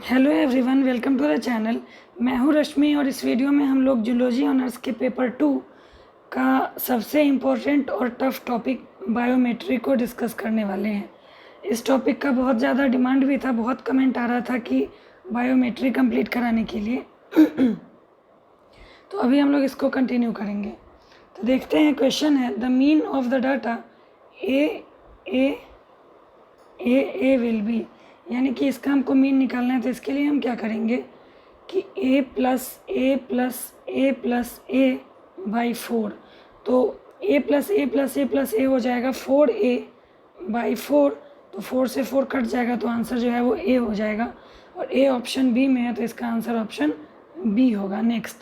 Hello everyone, welcome to the channel. मैं हूं रश्मि और इस वीडियो में हम लोग जूलॉजी ऑनर्स के पेपर 2 का सबसे इम्पोर्टेंट और टफ टॉपिक बायोमेट्री को डिस्कस करने वाले हैं। इस टॉपिक का बहुत ज़्यादा डिमांड भी था, बहुत कमेंट आ रहा था कि बायोमेट्री कंप्लीट कराने के लिए तो अभी हम लोग इसको कंटिन्यू करेंगे। तो देखते हैं, क्वेश्चन है the mean of the data A will be, यानी कि इसका हमको मीन निकालना है। तो इसके लिए हम क्या करेंगे कि a plus a plus a plus a by 4, तो a plus a plus a plus a हो जाएगा 4a बाई 4, तो 4 से 4 कट जाएगा, तो आंसर जो है वो a हो जाएगा। और a ऑप्शन बी में है, तो इसका आंसर ऑप्शन बी होगा। Next,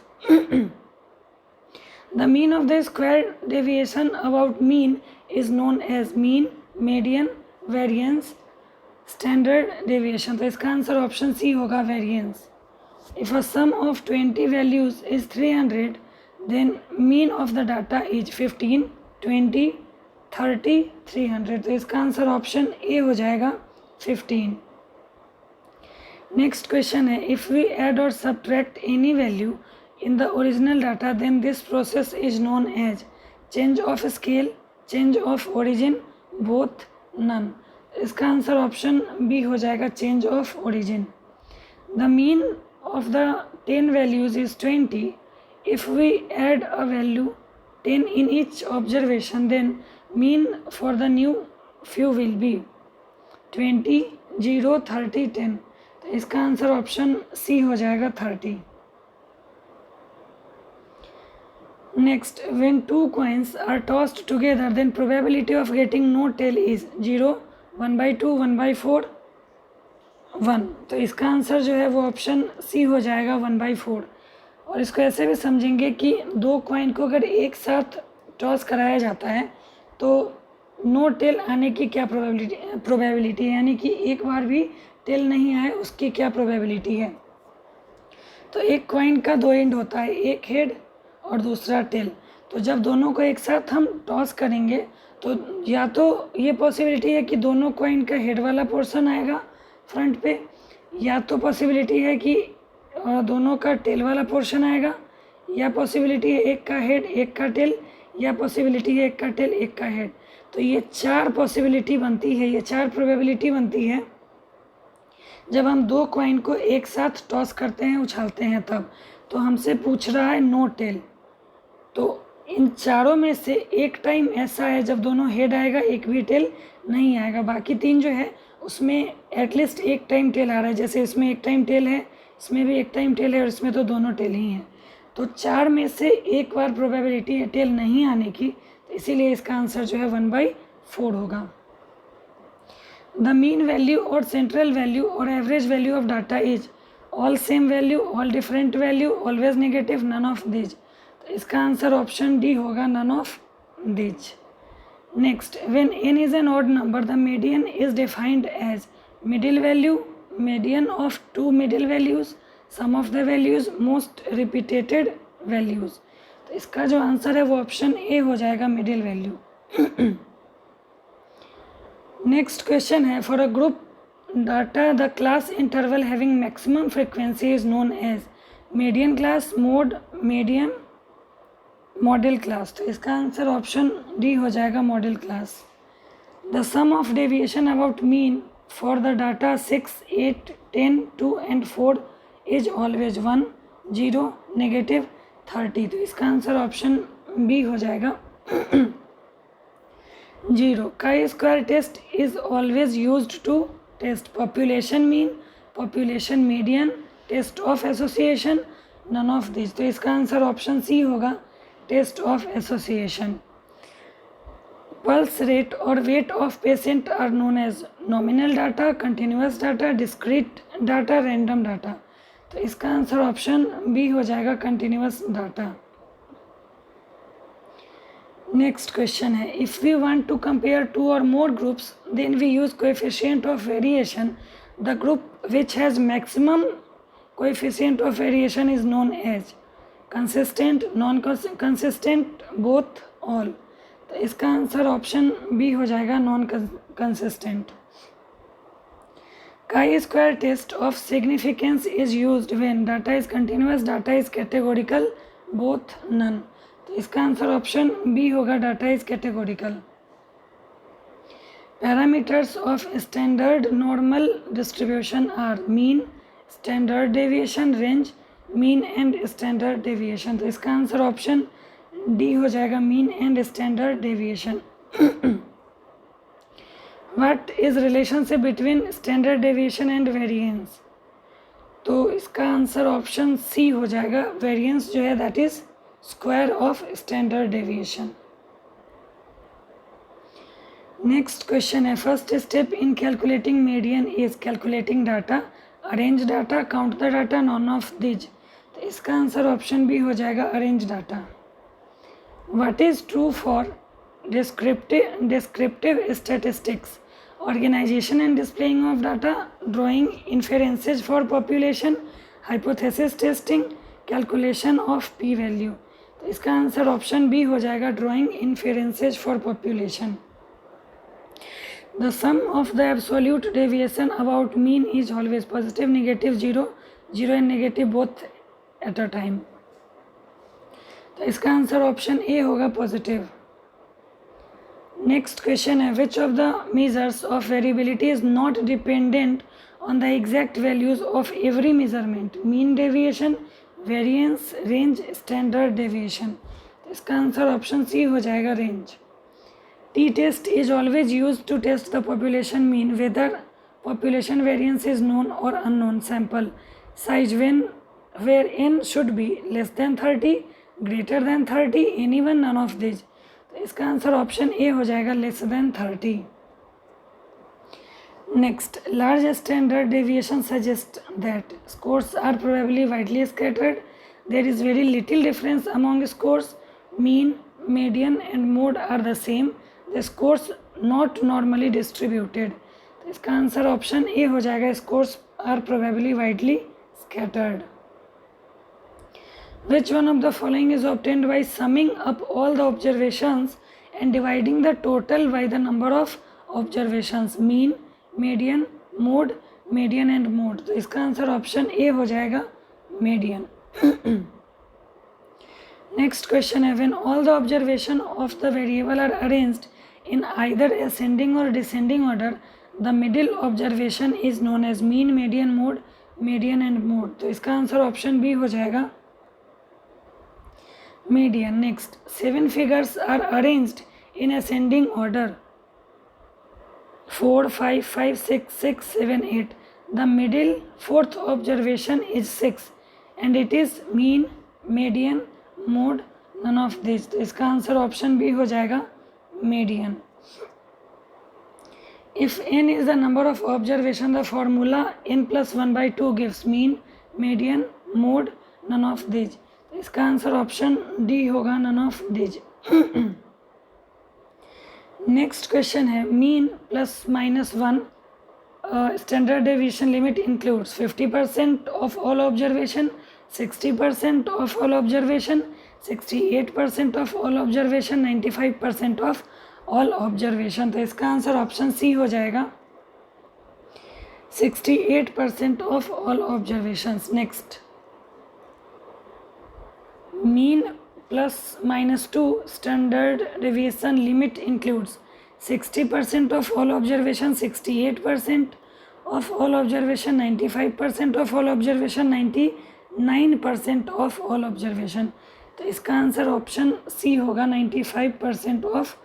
the mean of the square deviation about mean is known as mean, median, variance, standard deviation. तो इसका आंसर ऑप्शन सी होगा, variance. If a sum of 20 values is 300 then mean of the data is 15, 20, 30, 300। तो इसका answer option A हो जाएगा, 15। Next question है if we add और subtract any value in the original data then this process is known as change of scale, change of origin, both, none. इसका answer option B हो जाएगा, change of origin. The mean of the 10 values is 20। If we add a value 10 in each observation then mean for the new few will be 20, 0, 30, 10। तो इसका answer option C हो जाएगा, 30। Next, when two coins are tossed together then probability of getting no tail is 0, 1/2, 1/4, 1। तो इसका answer जो है वो option C हो जाएगा, 1/4। और इसको ऐसे भी समझेंगे कि दो कॉइन को अगर एक साथ टॉस कराया जाता है तो नो टेल आने की क्या प्रोबेबिलिटी है, यानी कि एक बार भी टेल नहीं आए उसकी क्या प्रोबेबिलिटी है। तो एक कॉइन का दो एंड होता है, एक हेड और दूसरा टेल। तो जब दोनों को एक साथ हम टॉस करेंगे तो या तो ये पॉसिबिलिटी है कि दोनों कॉइन का हेड वाला पोर्शन आएगा फ्रंट पे, या तो पॉसिबिलिटी है कि दोनों का टेल वाला पोर्शन आएगा, या पॉसिबिलिटी है एक का हेड एक का टेल, या पॉसिबिलिटी है एक का टेल एक का हेड। तो ये 4 पॉसिबिलिटी बनती है, ये 4 प्रोबेबिलिटी बनती है जब हम दो कॉइन को एक साथ टॉस करते हैं, उछालते हैं तब। तो हमसे पूछ रहा है नो टेल, तो इन चारों में से एक टाइम ऐसा है जब दोनों हेड आएगा एक भी टेल नहीं आएगा। बाकी 3 जो है उसमें एटलीस्ट एक टाइम टेल आ रहा है, जैसे इसमें एक टाइम टेल है, इसमें भी एक टाइम टेल है और इसमें तो दोनों टेल ही हैं। तो 4 में से एक बार प्रोबेबिलिटी है टेल नहीं आने की, तो इसीलिए इसका आंसर जो है 1/4 होगा। द मीन वैल्यू और सेंट्रल वैल्यू और average value of data is all same value, all different value, always negative, none of these. तो इसका आंसर ऑप्शन डी होगा, none of these. Next, when n is an odd number the median is defined as middle value, median of 2 middle values, sum of the values, most repeated values. तो इसका जो answer है वो option A हो जाएगा, middle value. Next question है for a group data the class interval having maximum frequency is known as median class, mode, medium, model class. तो इसका आंसर ऑप्शन डी हो जाएगा, model class. The sum of deviation about mean for the data 6, 8, 10, 2 and 4 is always 1, 0, negative, 30। तो इसका answer option B हो जाएगा, 0। Chi square test is always used to test population mean, population median, test of association, none of this. तो इसका answer option C होगा, test of association. Pulse rate और weight of patient are known as nominal data, continuous data, discrete data, random data. तो इसका answer option B हो जाएगा, continuous data. Next question है if we want to compare 2 और more groups then we use coefficient of variation, the group which has maximum coefficient of variation is known as consistent, non consistent, both, all. तो इसका answer option B हो जाएगा, non consistent. chi-square test of significance is used when data is continuous, data is categorical, both, none. तो इसका answer option B होगा, data is categorical. Parameters of standard normal distribution are mean, standard deviation, range, mean and standard deviation. तो इसका answer option D हो जाएगा, mean and standard deviation. What is relationship between standard deviation and variance? तो इसका answer option C हो जाएगा, variance जो है that is square of standard deviation. Next question है, first step in calculating median is calculating data, arrange data, count the data, none of these. तो इसका answer option B हो जाएगा, arrange data. What is true for descriptive statistics, organization and displaying of data, drawing inferences for population, hypothesis testing, calculation of p value. तो इसका answer option B हो जाएगा, drawing inferences for population. The sum of the absolute deviation about mean is always positive, negative, zero and negative both at a time. तो इसका answer option ए होगा, positive. Next question है, which of the measures of variability is not dependent on the exact values of every measurement, mean deviation, variance, range, standard deviation. इसका answer option C हो जाएगा, range. T test is always use to test the population mean, whether population variance is known और unknown. Sample size where N should be less than 30, greater than 30, any one, none of these. इसका answer option A हो जाएगा, less than 30. Next, large standard deviation suggest that scores are probably widely scattered, there is very little difference among scores, mean, median and mode are the same, the scores not normally distributed. तो इसका answer option A हो जाएगा, scores are probably widely scattered. Which one of the following is obtained by summing up all the observations and dividing the total by the number of observations? Mean, median, mode, median and mode. तो इसका answer option A हो जाएगा, median. Next question है, when all the observation of the variable are arranged in either ascending or descending order, the middle observation is known as mean, median, mode, median and mode. तो इसका answer option B हो जाएगा, median. Next, 7 figures are arranged in ascending order, 4, 5, 5, 6, 6, 7, 8. The middle fourth observation is 6 and it is mean, median, mode, none of these. तो इसका answer option B हो जाएगा, median. If n is the number of observation, the formula n plus 1 by 2 gives mean, median, mode, none of these. इसका answer option D होगा, none of these. Next question है, mean plus minus 1 standard deviation limit includes 50% of all observation, 60% of all observation, 68% of all observation, 95% of all observation. तो इसका answer option C हो जाएगा, 68% of all observations. Next, mean plus minus 2 standard deviation limit includes 60% of all observation, 68% of all observation, 95% of all observation, 99% of all observation. तो इसका answer option C होगा, 95% of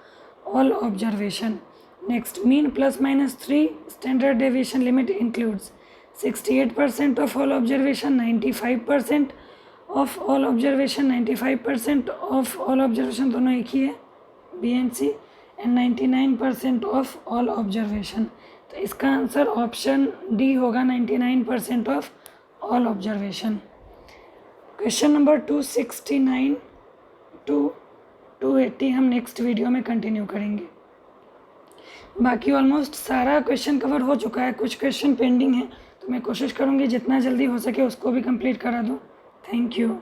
all observation. Next, mean plus minus 3 standard deviation limit includes 68% of all observation, 95% of all observation, 95% of all observation, दोनों एक ही है, B and C, and 99% of all observation. तो इसका answer option D होगा, 99% of all observation. Question number 269 to 280 हम next video में continue करेंगे. बाकी ऑलमोस्ट सारा क्वेश्चन कवर हो चुका है, कुछ क्वेश्चन पेंडिंग है, तो मैं कोशिश करूँगी जितना जल्दी हो सके उसको भी कंप्लीट करा दूँ. Thank you.